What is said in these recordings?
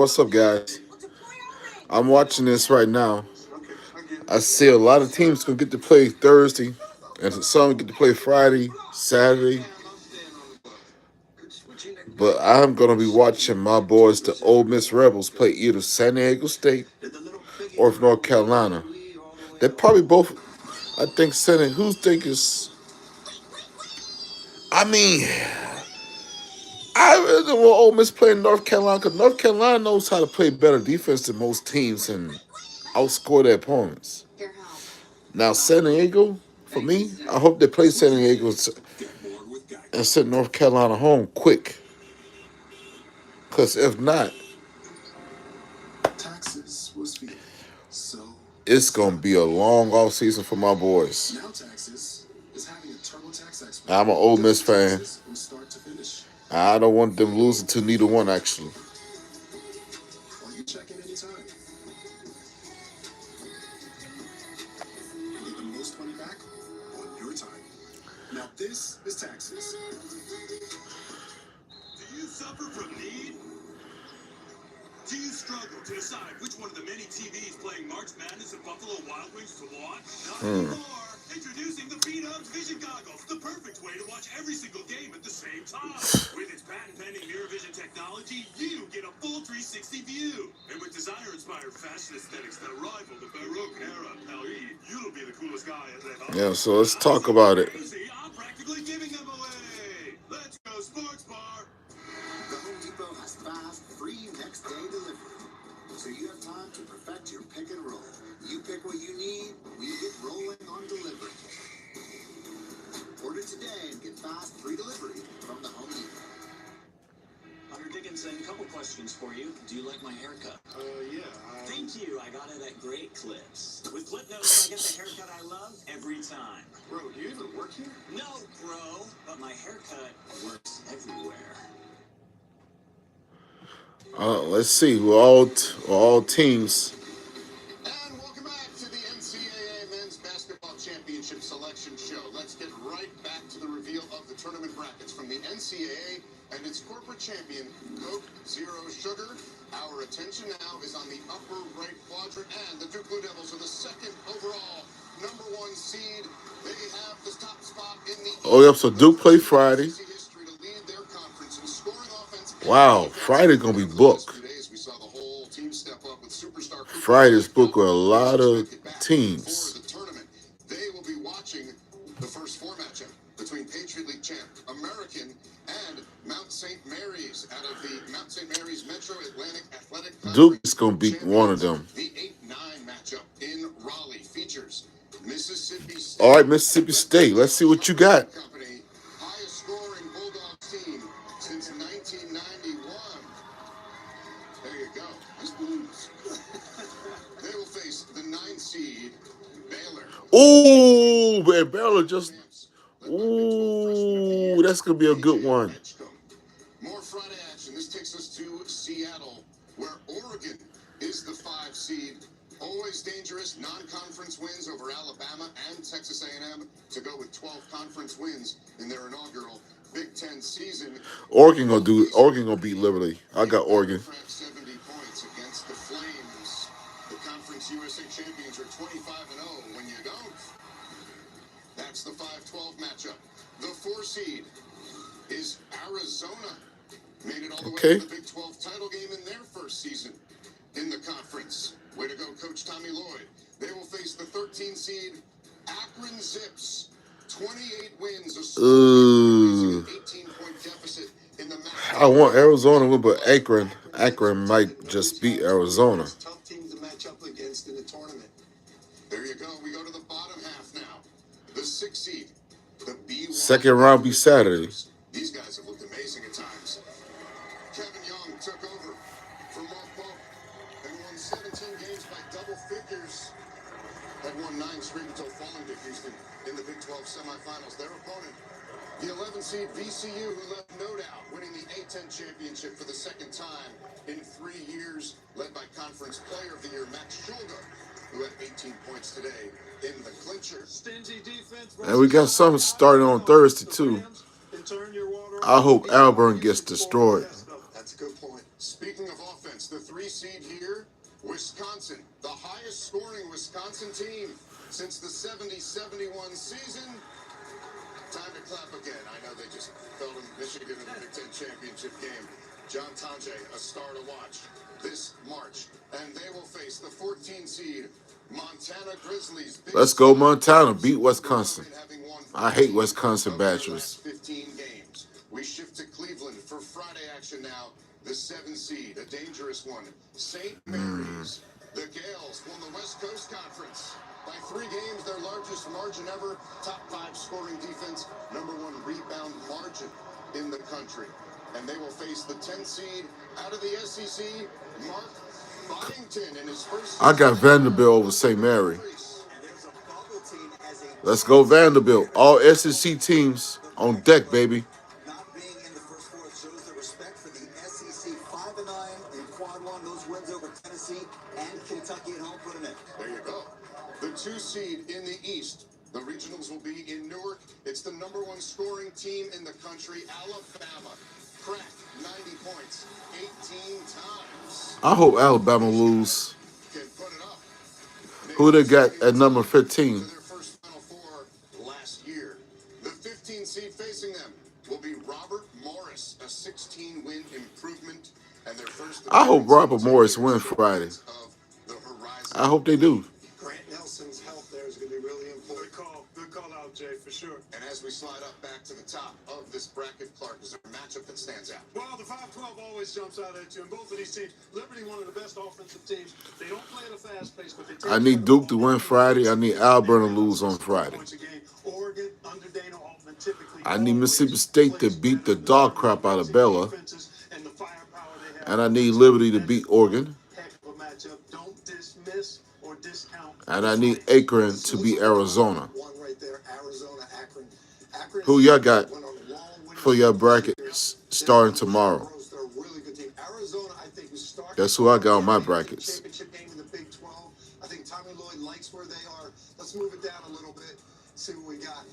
what's up, guys? I'm watching this right now. I see a lot of teams gonna get to play Thursday, and some get to play Friday, Saturday. But I'm gonna be watching my boys, the Ole Miss Rebels, play either San Diego State or North Carolina. They probably both. I think San Diego. Who think is? I mean, I really don't want Ole Miss playing North Carolina because North Carolina knows how to play better defense than most teams and outscore their opponents. Now, San Diego, for me, I hope they play San Diego and send North Carolina home quick. Because if not, it's going to be a long off season for my boys. I'm an Ole Miss fan. I don't want them losing to neither one, actually. Do you struggle to decide which one of the many TVs playing March Madness and Buffalo Wild Wings to watch? Not anymore. Introducing the Beat-Ups Vision Goggles, the perfect way to watch every single game at the same time. With its patent-pending mirror vision technology, you get a full 360 view. And with designer-inspired fashion aesthetics that rival the Baroque era, you'll be the coolest guy at that. Yeah, so let's talk about it. I'm practically giving them away. Let's go, Sports Bar. The Home Depot has fast, free next-day delivery. So you have time to perfect your pick and roll. You pick what you need, we get rolling on delivery. Order today and get fast, free delivery from the Home Depot. Hunter Dickinson, a couple questions for you. Do you like my haircut? Yeah. Thank you. I got it at Great Clips. With Clip Notes, I get the haircut I love every time. Bro, do you even work here? No, bro, but my haircut works everywhere. Let's see who all teams. And welcome back to the NCAA Men's Basketball Championship Selection Show. Let's get right back to the reveal of the tournament brackets from the NCAA and its corporate champion, Coke Zero Sugar. Our attention now is on the upper right quadrant, and the Duke Blue Devils are the second overall #1 seed. They have the top spot in the Oh, yep, so Duke play Friday. Wow, Friday going to be booked. Friday's booked with a lot of teams. They will be watching the first four matchup between Patriot League champ American and Mount St. Mary's out of the Mount St. Mary's Metro Atlantic Athletic Conference. Duke is going to beat one of them. The 8-9 matchup in Raleigh features Mississippi State. All right, Mississippi State. Let's see what you got. Highest scoring Bulldogs team since 1991. There you go. They will face the 9 seed Baylor. Ooh, man, Baylor just. Ooh, that's going to be a good one. More Friday action. This takes us to Seattle, where Oregon is the 5 seed. Always dangerous non-conference wins over Alabama and Texas A&M to go with 12 conference wins in their inaugural Big Ten season. Oregon gonna beat Liberty. I got Oregon. 70 points against the Flames. The Conference USA champions are 25-0 when you don't. That's the 5-12 matchup. The 4 seed is Arizona. Made it all the way to the Big 12 title game in their first season in the conference. Way to go, Coach Tommy Lloyd. They will face the 13 seed Akron Zips. 28 wins, a 18-point deficit in the match. I want Arizona to win, but Akron might just beat Arizona. Tough team to match up against in the tournament. There you go. We go to the bottom half now. The 6 seed, the B1. Second round be Saturday. These guys have looked amazing at times. Kevin Young took over for Mark Pope and won 17 games by double figures. Had won 9 straight until falling to Houston in the Big 12 semifinals. Their opponent, the 11 seed VCU, who left no doubt, winning the A-10 championship for the second time in 3 years, led by Conference Player of the Year Max Schulder, who had 18 points today in the clincher. And we got something starting on Thursday too. I hope Auburn gets destroyed. That's a good point. Speaking of offense, the 3 seed here, Wisconsin, the highest scoring Wisconsin team since the 70-71 season. Time to clap again. I know they just fell to Michigan in the Big Ten championship game. John Tonje, a star to watch this March. And they will face the 14 seed Montana Grizzlies. Let's go Montana. Beat Wisconsin. I hate Wisconsin Badgers. 15 games. We shift to Cleveland for Friday action now. The 7 seed, a dangerous one. St. Mary's. The Gales won the West Coast Conference by 3 games, their largest margin ever. Top 5 scoring defense, #1 rebound margin in the country. And they will face the 10 seed out of the SEC, Mark Byington in his first. I got Vanderbilt over St. Mary. Let's go Vanderbilt. All SEC teams on deck, baby. Not being in the first 4 shows the respect for the SEC. 5-9 in quad 1. Those wins over Tennessee and Kentucky at home put them in. There you go. The 2 seed in the East. The regionals will be in Newark. It's the #1 scoring team in the country, Alabama. Cracked 90 points 18 times. I hope Alabama lose. Can put it up. Who they got at number 15? To their first Final Four last year. The 15 seed facing them will be Robert Morris, a 16-win improvement, and their first. I hope Robert Morris win Friday. Of the Horizon. I hope they do. Grant Nelson's health there is going to be really important. Good call out, Jay, for sure. And as we slide up back to the top of this bracket, Clark, is there a matchup that stands out? Well, the 5-12 always jumps out at you, and both of these teams, Liberty, one of the best offensive teams. They don't play at a fast pace, but they take. I need Duke to win Friday. I need Auburn to lose on Friday. Oregon under Dana Altman typically. I need Mississippi State to beat the dog crap out of Bella. And I need Liberty to beat Oregon. Heck of a matchup. Don't dismiss or discount. And I need Akron to beat Arizona. One right there, Arizona, Akron. Akron. Who y'all got went on a long winning for your streak bracket this year. starting tomorrow? They're a really good team. Arizona, I think, is starting. That's who I got on my brackets. Championship game in the Big 12. I think Tommy Lloyd likes where they are. Let's move it down a little bit. See what we got.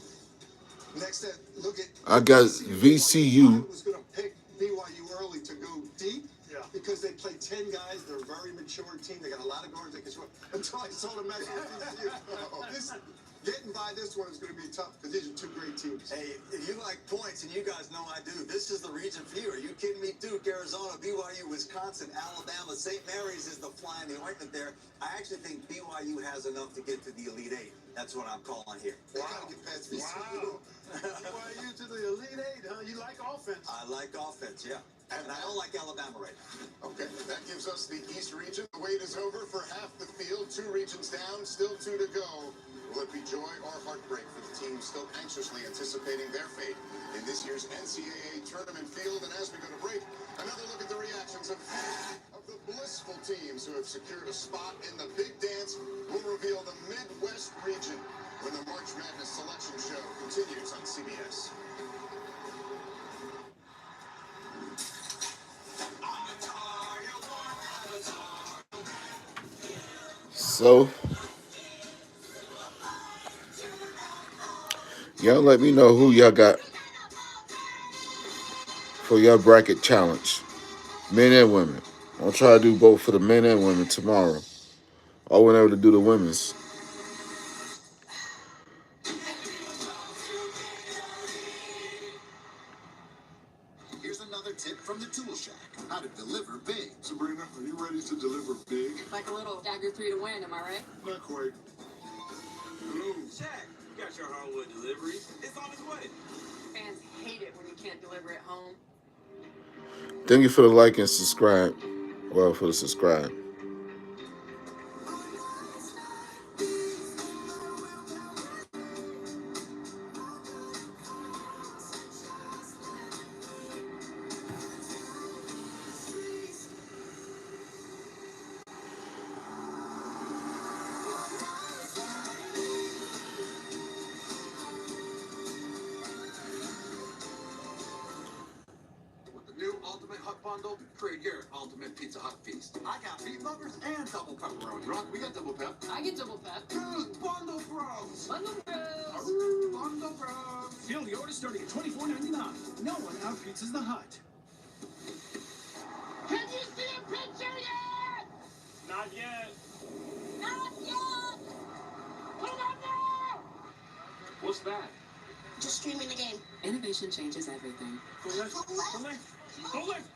Next, look at. I got VCU. I was going to pick BYU early to go deep. Because they play 10 guys, they're a very mature team. They got a lot of guards they can score. Until I saw the match with getting by this one is going to be tough because these are 2 great teams. Hey, if you like points, and you guys know I do, this is the region for you. Are you kidding me? Duke, Arizona, BYU, Wisconsin, Alabama, St. Mary's is the fly in the ointment there. I actually think BYU has enough to get to the Elite 8. That's what I'm calling here. They got to get past VCU. Wow. BYU to the Elite 8, huh? You like offense. I like offense, yeah. And I don't like Alabama right now. Okay, that gives us the East region. The wait is over for half the field. 2 regions down, still 2 to go. Will it be joy or heartbreak for the team still anxiously anticipating their fate in this year's NCAA tournament field? And as we go to break, another look at the reactions of the blissful teams who have secured a spot in the big dance. Will reveal the Midwest region when the March Madness selection show continues on CBS. So, y'all let me know who y'all got for your bracket challenge. Men and women. I'll try to do both for the men and women tomorrow. I went able to do the women's. Here's another tip from the Tool Shack. How to deliver big. Sabrina, are you ready to deliver big? Like a little dagger 3 to win, am I right? Not quite. Hello. Shaq, you got your hardwood delivery. It's on its way. Fans hate it when you can't deliver at home. Thank you for the like and subscribe. Well, for the subscribe. Bundle, create your ultimate Pizza Hut feast. I got meat lovers and double pepperoni. Rock, we got double pep. I get double pep. Good Bundle Bros. Bundle Bros. Bundle Bros. Feel the order starting at $24.99. No one out pizzas the Hut. that? Just streaming the game. Innovation changes everything. Go left. Go left. Go left.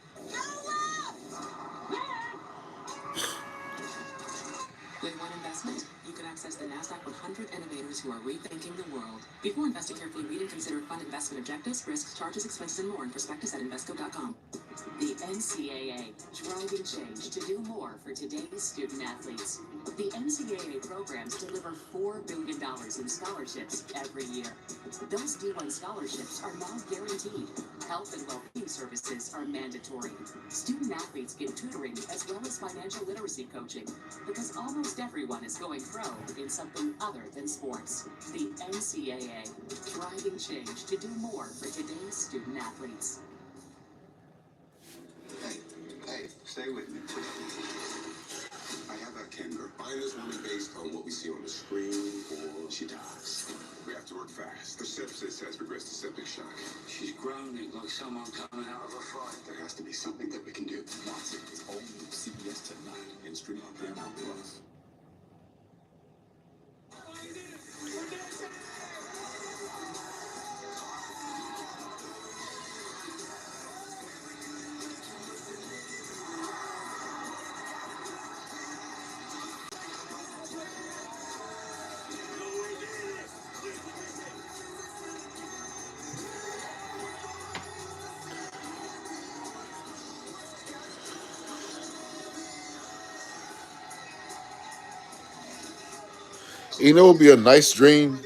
With one investment, you can access the NASDAQ 100 innovators who are rethinking the world. Before investing, carefully read and consider fund investment objectives, risks, charges, expenses, and more in prospectus at Invesco.com. The NCAA, driving change to do more for today's student athletes. The NCAA programs deliver $4 billion in scholarships every year. Those D1 scholarships are now guaranteed. Health and well-being services are mandatory. Student athletes get tutoring as well as financial literacy coaching because almost everyone is going pro in something other than sports. The NCAA, driving change to do more for today's student athletes. Hey, stay with me. I have a Kendra. Find this woman based on what we see on the screen or she dies. We have to work fast. The sepsis has progressed to septic shock. She's groaning like someone coming out of a fight. There has to be something that we can do. Watson is only on CBS tonight and streaming on Paramount Plus. You know, it would be a nice dream.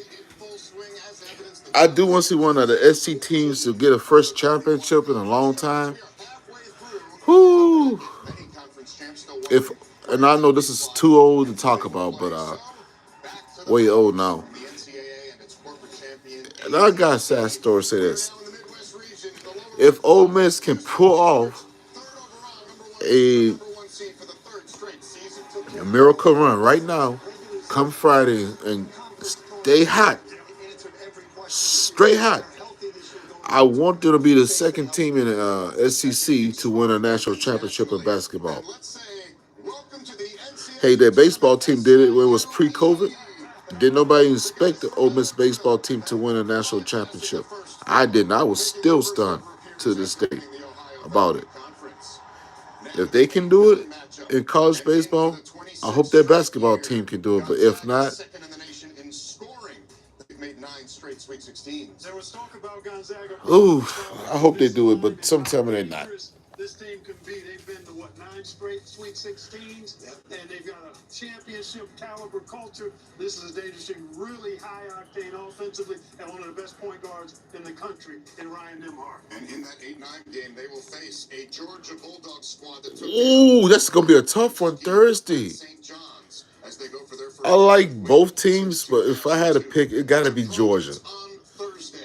I do want to see one of the SC teams to get a first championship in a long time. Whoo! If and I know this is too old to talk about, but way old now. And I got a sad story to say this. If Ole Miss can pull off a miracle run right now, come Friday, and stay hot, straight hot, I want them to be the second team in the SEC to win a national championship in basketball. Hey, that baseball team did it when it was pre-COVID. Did nobody expect the Ole Miss baseball team to win a national championship? I didn't. I was still stunned to this day about it. If they can do it in college baseball, I hope their basketball team can do it. But if not, There was talk about Gonzaga. ooh, I hope they do it. But sometimes they're not. This team can be. They've been to what, 9 straight Sweet 16s, and they've got a championship caliber culture. This is a dangerous team, really high octane offensively, and one of the best point guards in the country in Ryan Nembhard. And in that 8-9 game, they will face a Georgia Bulldog squad that took Ooh, that's gonna be a tough one Thursday. St. John's as they go for their first I like both teams, but if I had to pick, it gotta be Georgia. On Thursday,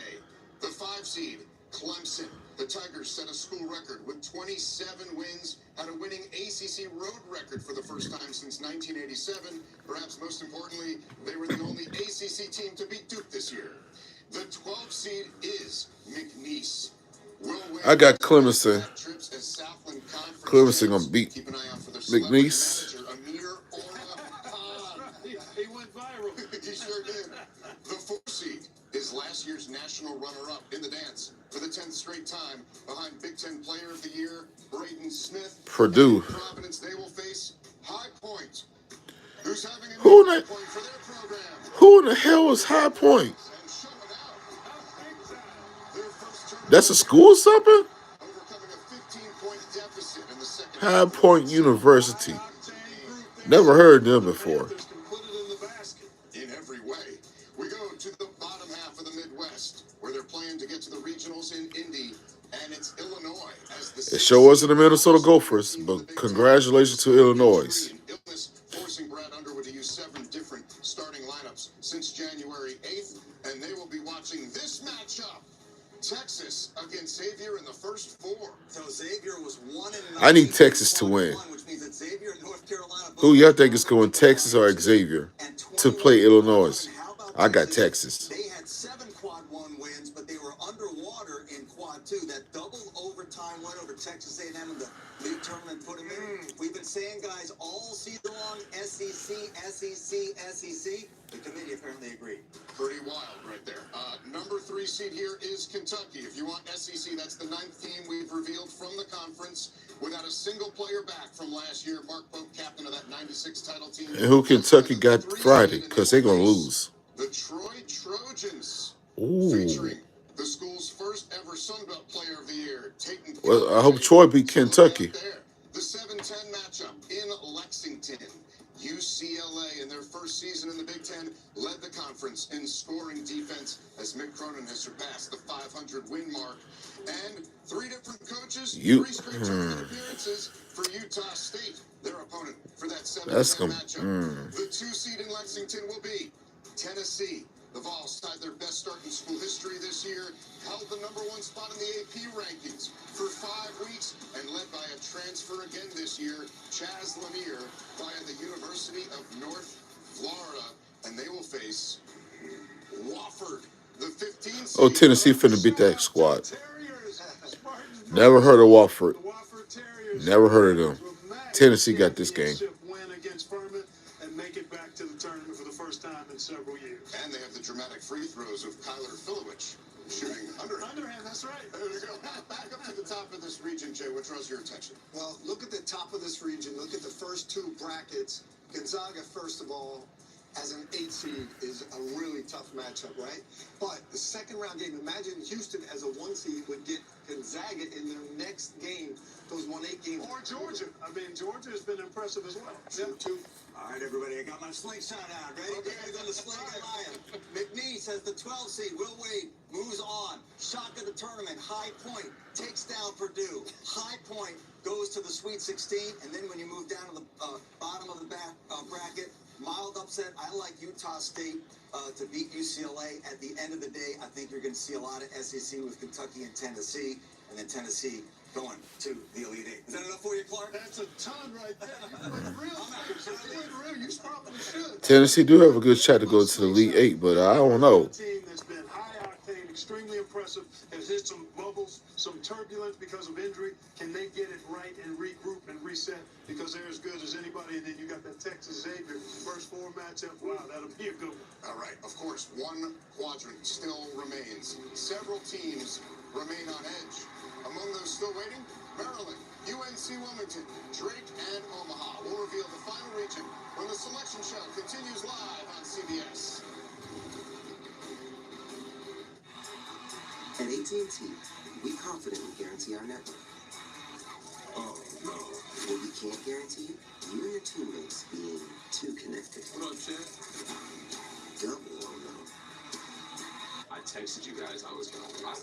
the 5 seed, Clemson. The Tigers set a school record with 27 wins, had a winning ACC road record for the first time since 1987. Perhaps most importantly, they were the only ACC team to beat Duke this year. The 12 seed is McNeese. I got Clemson. Clemson gonna beat Keep an eye out for the McNeese. Amir He went viral. He sure did. The 4 seed is last year's national runner-up in the dance for the 10th straight time behind Big Ten Player of the Year, Braden Smith. Purdue. In Providence, they will face High Point, who's having a Who new in the- point for their program. Who in the hell is High Point? And show it out. Their first tournament That's a school or something? overcoming a 15-point deficit in the second High half. Point University. Never heard them before. Panthers can put it in the basket. In every way. We go to the bottom half of the Midwest, where they're playing to get to the regionals in Indy, and it's Illinois as the It sure wasn't the Minnesota Gophers, but congratulations to Illinois. illness forcing Brad Underwood to use 7 different starting lineups since January 8th, and they will be watching this matchup. Texas against Xavier in the first 4. So Xavier was 1-9. I need Texas to win. Which means that Xavier and North Carolina both Who y'all think is going, Texas or Xavier, to play Illinois? How about I got this? Texas. They had 7 quad 1 wins, but they were underwater in quad 2. That double overtime win over Texas A&M in the New tournament put him in. We've been saying, guys, all season long, SEC, SEC, SEC. The committee apparently agreed. Pretty wild right there. Number 3 seed here is Kentucky. If you want SEC, that's the 9th team we've revealed from the conference. Without a single player back from last year, Mark Pope, captain of that 96 title team. And who Kentucky got Friday? Because they're going to lose. The Troy Trojans. Ooh. Featuring the school's first ever Sun Belt Player of the Year. Well, I hope Troy beat Kentucky. The 7-10 matchup in Lexington. UCLA in their first season in the Big Ten led the conference in scoring defense as Mick Cronin has surpassed the 500 win mark. And 3 different coaches, 3 straight tournament appearances for Utah State, their opponent for that 7-10 matchup. The 2 seed in Lexington will be Tennessee. The Vols tied their best start in school history this year, held the number 1 spot in the AP rankings for 5 weeks, and led by a transfer again this year, Chaz Lanier, via the University of North Florida, and they will face Wofford, the 15th seed. Oh, Tennessee finna beat that squad. Never heard of Wofford. Never heard of them. Tennessee got this game. In several years. And they have the dramatic free throws of Kyler Filowich shooting underhand. That's right. There we go. Back up to the top of this region, Jay. What draws your attention? Well, look at the top of this region. Look at the first 2 brackets. Gonzaga, first of all, as an 8 seed, is a really tough matchup, right? But the second round game, imagine Houston as a 1 seed would get Gonzaga in their next game, those 1-8 games. Or Georgia. I mean, Georgia has been impressive as well. Two. All right, everybody, I got my slingshot out. Ready? Okay. Ready to go to Sling and Lion. McNeese says the 12 seed, Will Wade, moves on. Shock of the tournament, High Point takes down Purdue. High Point goes to the Sweet 16, and then when you move down to the bottom of the bracket, mild upset. I like Utah State to beat UCLA. At the end of the day, I think you're going to see a lot of SEC with Kentucky and Tennessee, and then Tennessee going to the Elite 8. Is that enough for you, Clark? That's a ton right there. You probably should. Tennessee do have a good shot to go to the Elite 8, but I don't know. Team that's been high octane, extremely impressive, has hit some bubbles, some turbulence because of injury. Can they get it right and regroup and reset? Because they're as good as anybody. And then you got that Texas Xavier first 4 matchup. Wow, that'll be a good one. All right. Of course, 1 quadrant still remains. Several teams remain on edge. Among those still waiting, Maryland, UNC Wilmington, Drake, and Omaha will reveal the final region when the selection show continues live on CBS. At AT&T, we confidently guarantee our network. Oh, no. What we can't guarantee you and your teammates being too connected. What up, Chad? Double oh no. I texted you guys I was going. I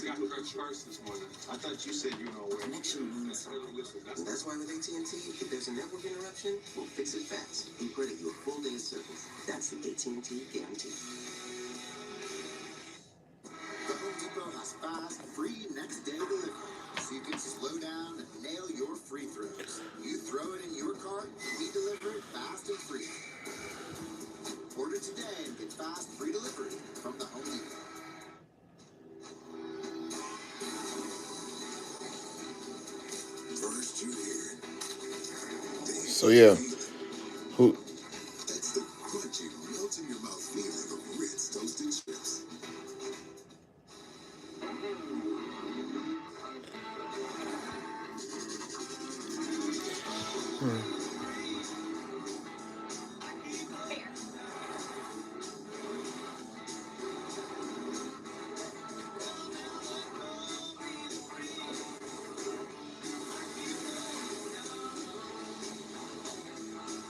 got Kirk's first this morning. I thought you said you know where. Connection means something. And that's why with AT&T, if there's a network interruption, we'll fix it fast and credit you a full day of service. That's the AT&T guarantee. The Home Depot has fast, free next day delivery, so you can slow down and nail your free throws. You throw it in your cart, we deliver it fast and free. Order today and get fast, free delivery from the Home Depot. First you hear. So yeah, who? That's the crunchy, melt in your mouth feeling of Ritz toasted chips.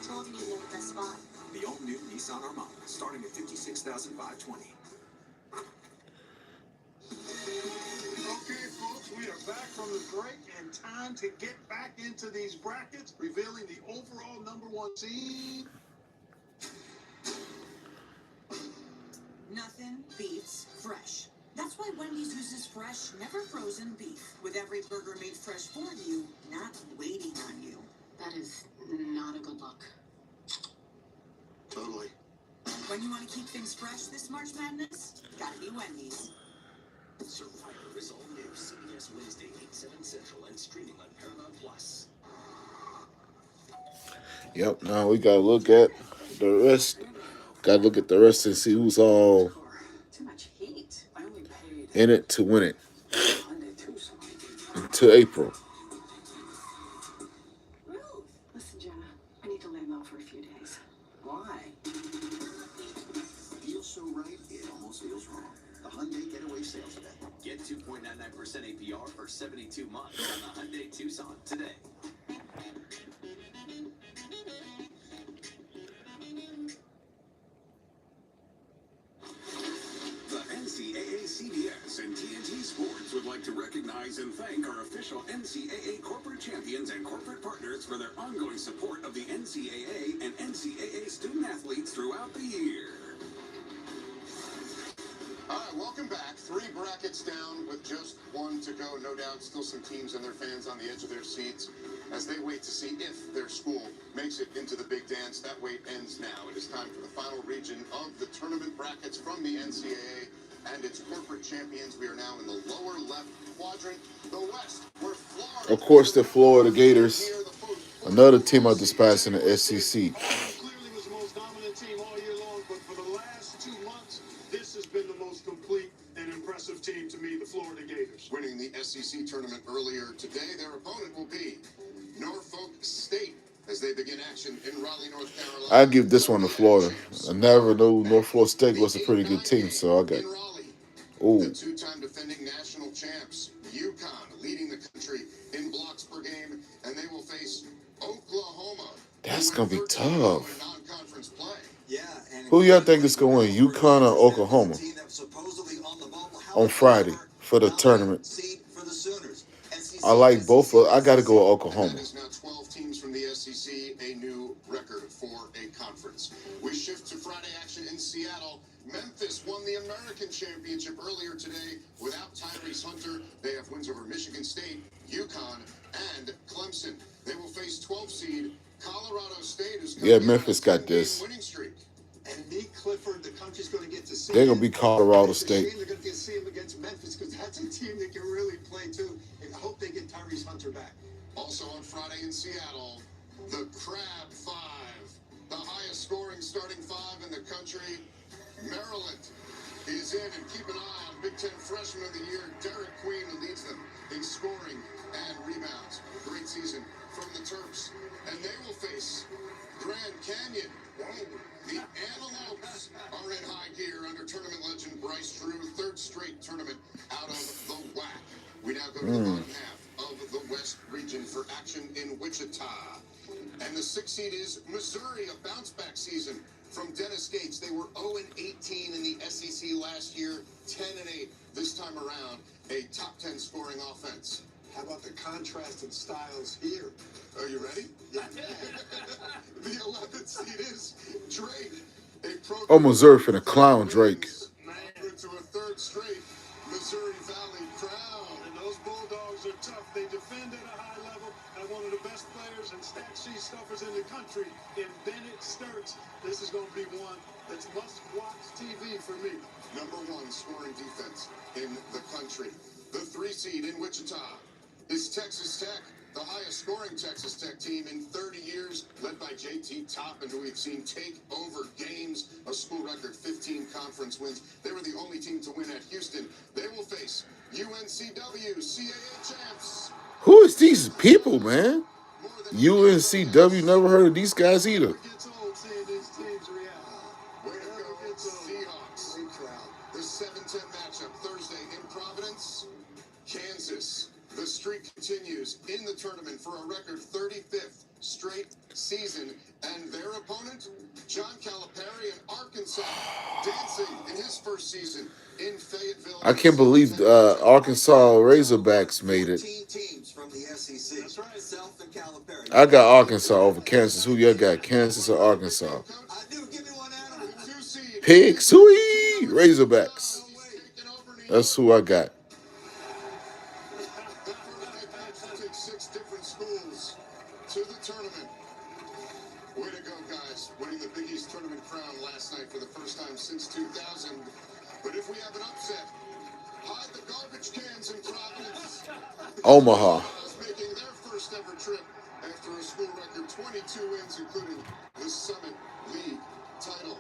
Told you you the spot. The all-new Nissan Armada, starting at $56,520. Okay, folks, we are back from the break and time to get back into these brackets, revealing the overall number 1 seed. Nothing beats fresh. That's why Wendy's uses fresh, never frozen beef. With every burger made fresh for you, not waiting on you. That is not a good look. Totally. When you want to keep things fresh this March Madness, gotta be Wendy's. Survivor is all new CBS Wednesday, 8/7 Central, and streaming on Paramount Plus. Yep. Now we gotta look at the rest. Gotta look at the rest and see who's all Too much heat. I only paid in it to win it Hyundai Tucson. to April. Ruth. Listen, Jenna, I need to lay low for a few days. Why? Feels so right, it almost feels wrong. The Hyundai Getaway Sales Event. Get 2.99% APR for 72 months on the Hyundai Tucson today. The NCAA, CBS, and TNT Sports would like to recognize and thank our official NCAA corporate champions and corporate partners for their ongoing support of the NCAA and NCAA student athletes throughout the year. All right, welcome back. 3 brackets down with just 1 to go. No doubt still some teams and their fans on the edge of their seats as they wait to see if their school makes it into the big dance. That wait ends now. It is time for the final region of the tournament brackets from the NCAA and its corporate champions. We are now in the lower left quadrant, the West, where Florida... Of course, the Florida Gators, another team I despise in the SEC. Clearly was the most dominant team all year long, but for the last 2 months, this has been the most complete and impressive team to me, the Florida Gators. Winning the SEC tournament earlier today, their opponent will be Norfolk State as they begin action in Raleigh, North Carolina. I give this one to Florida. I never knew Norfolk State was a pretty good team, so I got. The 2-time defending national champs, UConn, leading the country in blocks per game, and they will face Oklahoma. That's gonna be tough. Non-conference play. Yeah, and Who y'all think is gonna win, UConn or Oklahoma, on Friday for the tournament? I like both. I got to go with Oklahoma. That is now 12 teams from the SEC, a new record for a conference. We shift to Friday action in Seattle. Memphis won the American Championship earlier today without Tyrese Hunter. They have wins over Michigan State, UConn, and Clemson. They will face 12 seed Colorado State, who's Memphis got this. winning streak. And Nick Clifford, the country's going to get to see They're him. gonna be Colorado It's a State. shame they're going to get to see him against Memphis because that's a team that can really play too. And I hope they get Tyrese Hunter back. Also on Friday in Seattle, the Crab Five, the highest scoring starting 5 in the country. Maryland is in, and keep an eye on Big Ten Freshman of the Year, Derek Queen, who leads them in scoring and rebounds. Great season from the Terps. And they will face Grand Canyon. The Antelopes are in high gear under tournament legend Bryce Drew. 3rd straight tournament out of the WAC. We now go to the bottom half of the West region for action in Wichita. And the 6th seed is Missouri, a bounce-back season from Dennis Gates. They were 0-18 in the SEC last year, 10-8 this time around. A top 10 scoring offense. How about the contrast in styles here? Are you ready? Yeah. The 11th seed is Drake. Oh, Missouri finna clown Drake. To a 3rd straight Missouri Valley crown. And those Bulldogs are tough. They defend at a high level. Have one of the best players and stat sheet stuffers in the country in Bennett Sturts. This is going to be one that's must-watch TV for me. Number 1 scoring defense in the country. The 3 seed in Wichita is Texas Tech, the highest scoring Texas Tech team in 30 years, led by JT Toppin, who we've seen take over games, a school record 15 conference wins. They were the only team to win at Houston. They will face UNCW, CAA champs. Who is these people, man? UNCW, never heard of these guys either. It gets old seeing these teams react. Way to go, Seahawks. Great crowd. The 7-10 matchup Thursday in Providence, Kansas. The streak continues in the tournament for a record 35th straight season. And their opponent, John Calipari in Arkansas, dancing in his first season in Fayetteville. I can't believe Arkansas Razorbacks made it. 14 teams from the SEC. That's right. South and Calipari. I got Arkansas over Kansas. Who you got, Kansas or Arkansas? I do. Give me one out of the 2 seed. Pig Suey Razorbacks. That's who I got. Take 6 different schools to the tournament. Way to go, guys. Winning the Big East tournament crown last night for the first time since 2000. But if we have an upset, hot the garbage cans in Providence. Omaha. Making their first ever trip after a school record 22 wins, including the Summit League title.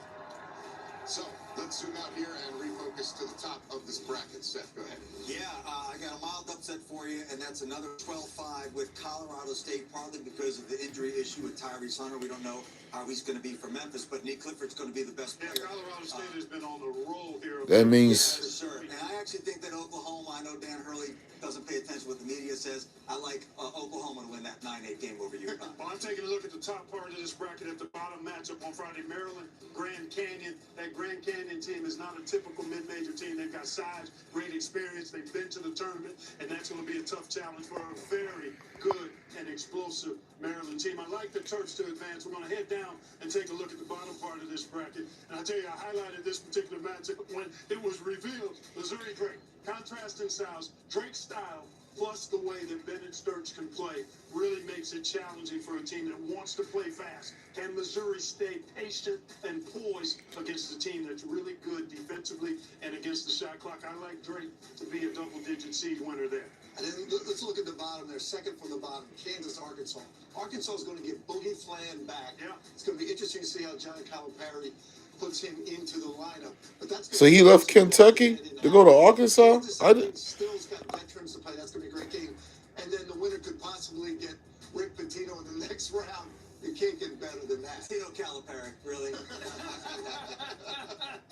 So let's zoom out here and refocus to the top of this bracket. Seth, go ahead. Yeah, I got a mild upset for you, and that's another 12-5 with Colorado State, partly because of the injury issue with Tyrese Hunter. We don't know how he's going to be for Memphis, but Nick Clifford's going to be the best player. Yeah, Colorado State has been on the roll here. That means Yeah, for sure. And I actually think that Oklahoma, I know Dan Hurley doesn't pay attention to what the media says. I like Oklahoma to win that 9-8 game over UConn. Well, I'm taking a look at the top part of this bracket at the bottom matchup on Friday. Maryland, Grand Canyon. That Grand Canyon team is not a typical mid-major team. They've got size, great experience. They've been to the tournament, and that's going to be a tough challenge for a very good and explosive Maryland team. I like the Terps to advance. We're going to head down and take a look at the bottom part of this bracket. And I tell you, I highlighted this particular matchup when it was revealed. Missouri Drake, contrasting styles. Drake's style plus the way that Bennett Sturts can play really makes it challenging for a team that wants to play fast. Can Missouri stay patient and poised against a team that's really good defensively and against the shot clock? I like Drake to be a double-digit seed winner there. And then let's look at the bottom there. Second from the bottom, Kansas, Arkansas. Arkansas is going to get Boogie Flan back. Yeah. It's going to be interesting to see how John Calipari puts him into the lineup. But that's so. He left Kentucky to go to Arkansas. Still's got veterans to play. That's going to be a great game. And then the winner could possibly get Rick Pitino in the next round. You can't get better than that. Tino Calipari, really?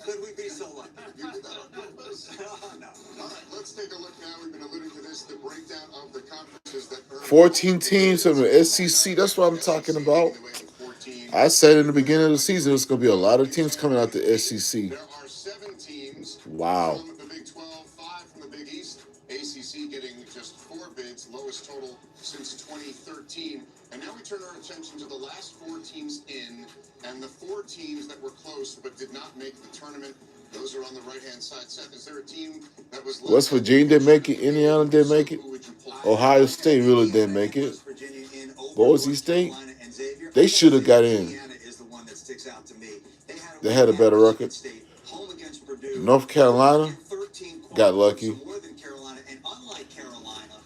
Could we be so lucky? You did that on purpose. No. All right, let's take a look now. We've been alluding to this, the breakdown of the conferences that earned 14 teams from the SEC. That's what I'm talking about. I said in the beginning of the season, it's going to be a lot of teams coming out the SEC. There are 7 teams. Wow. From the Big 12, 5 from the Big East. ACC getting just 4 bids, lowest total since 2013. And now we turn our attention to the last 4 teams in, and the 4 teams that were close but did not make the tournament. Those are on the right-hand side. Seth, is there a team that was... West Virginia didn't make it. Indiana didn't make it. Ohio State really didn't make it. Boise State, they should have got in. They had a better record. North Carolina got lucky. And unlike Carolina,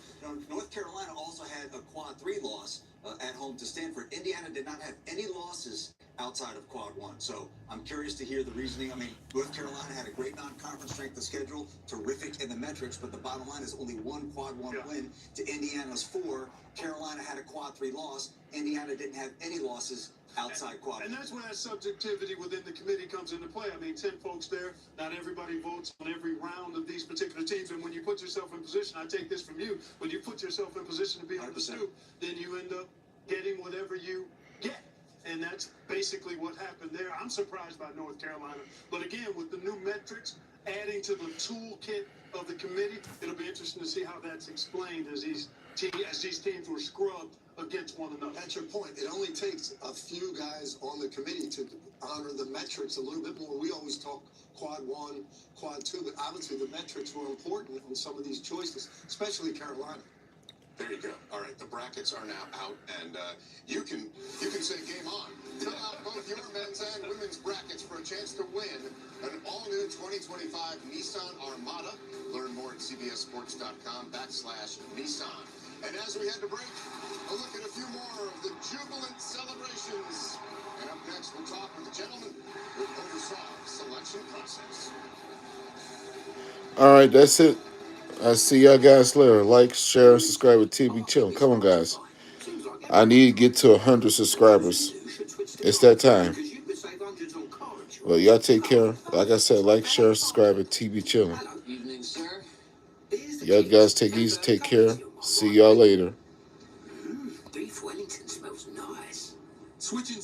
North Carolina also had a quad 3 loss at home to Stanford. Indiana did not have any losses outside of quad 1. So I'm curious to hear the reasoning. I mean, North Carolina had a great non-conference strength of schedule, terrific in the metrics, but the bottom line is only 1 quad 1 win to Indiana's 4. Carolina had a quad 3 loss. Indiana didn't have any losses outside quad. And that's where that subjectivity within the committee comes into play. I mean, 10 folks there. Not everybody votes on every round of these particular teams. And when you put yourself in position, I take this from you, when you put yourself in position to be on the stoop, then you end up getting whatever you get. And that's basically what happened there. I'm surprised by North Carolina. But again, with the new metrics adding to the toolkit of the committee, it'll be interesting to see how that's explained as these teams were scrubbed against one another. That's your point. It only takes a few guys on the committee to honor the metrics a little bit more. We always talk quad 1, quad 2, but obviously the metrics were important in some of these choices, especially Carolina. There you go. All right, the brackets are now out, and you can say game on. Fill out both your men's and women's brackets for a chance to win an all-new 2025 Nissan Armada. Learn more at cbssports.com/Nissan. And as we head to break, a look at a few more of the jubilant celebrations. And up next, we'll talk with the gentleman who oversaw the selection process. All right, that's it. I see y'all guys later. Like, share, and subscribe with T-Bechilln. Come on, guys. I need to get to 100 subscribers. It's that time. Well, y'all take care. Like I said, like, share, and subscribe with T-Bechilln. Y'all guys take it easy. Take care. See y'all later. Beef Wellington smells nice. Switching